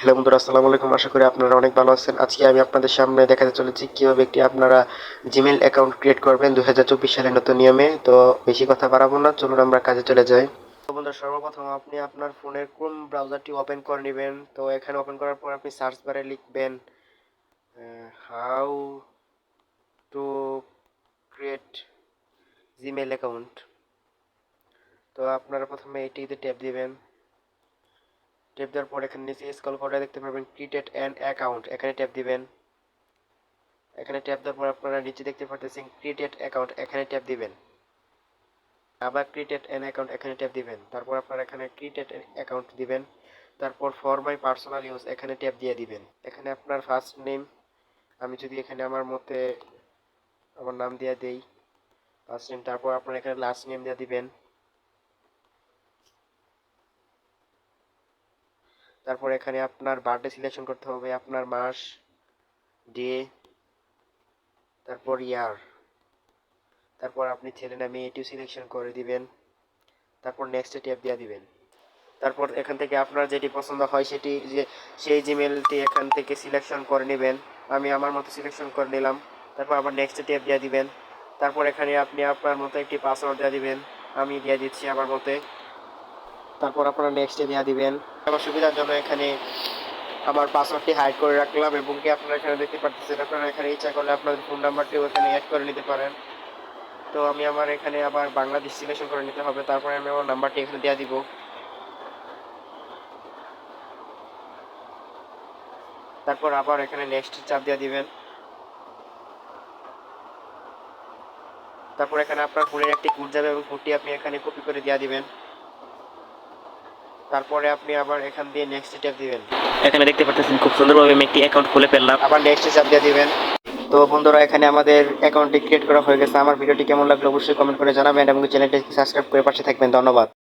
Hello বন্ধুরা, আসসালামু আলাইকুম। আশা করি আপনারা অনেক ভালো আছেন। আজকে আমি আপনাদের সামনে দেখাতে চলেছি কিভাবে আপনারা জিমেইল অ্যাকাউন্ট ক্রিয়েট করবেন 2024 সালের নতুন নিয়মে। তো বেশি কথা বাড়াবো না, চলুন আমরা কাজে চলে যাই। তো বন্ধুরা, সর্বপ্রথম আপনি আপনার ফোনের ক্রোম ব্রাউজারটি ওপেন করে নেবেন। তো এখানে ওপেন করার পর আপনি সার্চ বারে লিখবেন how to create Gmail account. তো আপনারা প্রথমে এইটিতে ট্যাপ দিবেন। ট্যাপ দেওয়ার পর এখানে নিচে স্ক্রল করে দেখতে পারবেন ক্রিয়েট অ্যান অ্যাকাউন্ট, এখানে ট্যাপ দিবেন। এখানে ট্যাপ দেওয়ার পর আপনারা নিচে দেখতে পাচ্ছেন ক্রিয়েট অ্যাকাউন্ট, এখানে ট্যাপ দিবেন। আবার ক্রিয়েট অ্যান অ্যাকাউন্ট, এখানে ট্যাপ দিবেন। তারপর আপনারা এখানে ক্রিয়েট অ্যাকাউন্ট দিবেন। তারপর ফর মাই পার্সোনাল ইউজ, এখানে ট্যাপ দিয়ে দিবেন। এখানে আপনার ফার্স্ট নেম, আমি যদি এখানে আমার মতে আমার নাম দিয়ে দেই ফার্স্ট নেম। তারপর আপনারা এখানে লাস্ট নেম দিয়ে দিবেন। তারপর এখানে আপনার বার্থডে সিলেকশন করতে হবে, আপনার মাস, ডে, তারপর ইয়ার। তারপর আপনি ছেলে না মেয়ে এটিও সিলেকশন করে দিবেন। তারপর নেক্সটে ট্যাপ দিয়ে দিবেন। তারপর এখান থেকে আপনার যেটি পছন্দ হয় সেই জিমেলটি এখান থেকে সিলেকশন করে নেবেন। আমি আমার মতো সিলেকশন করে নিলাম। তারপর আবার নেক্সটে ট্যাপ দিয়ে দিবেন। তারপর এখানে আপনি আপনার মতো একটি পাসওয়ার্ড দিয়ে দিবেন, আমি দিয়ে দিচ্ছি আমার মতে। তারপর আপনারা নেক্সটে দিয়ে দিবেন। আমার সুবিধার জন্য এখানে আমার পাসওয়ার্ডটি হাইড করে রাখলাম, এবং কি আপনারা এখানে দেখতে পাচ্ছেন আপনারা এখানে ইচ্ছা করলে আপনাদের ফোন নাম্বারটিও এখানে অ্যাড করে নিতে পারেন। তো আমি আমার এখানে আবার বাংলাদেশ সিলেকশন করে নিতে হবে। তারপরে আমি আমার নাম্বারটি এখানে দিয়ে দিব। তারপর আবার এখানে নেক্সট চাপ দিয়ে দিবেন। তারপর এখানে আপনার ফোনের একটি কোড যাবে, এবং কোডটি আপনি এখানে কপি করে দিয়ে দিবেন। তারপরে আপনি আবার এখান দিয়ে নেক্সট ট্যাপ দিবেন। এখানে দেখতে পাচ্ছেন খুব সুন্দরভাবে আমি একটি অ্যাকাউন্ট খুলে ফেললাম। আবার নেক্সট চাপ দিয়ে দিবেন। তো বন্ধুরা, এখানে আমাদের অ্যাকাউন্টটি ক্রিয়েট করা হয়ে গেছে। আমার ভিডিওটি কেমন লাগলো অবশ্যই কমেন্ট করে জানাবেন, এবং চ্যানেলটি সাবস্ক্রাইব করে পাশে থাকবেন। ধন্যবাদ।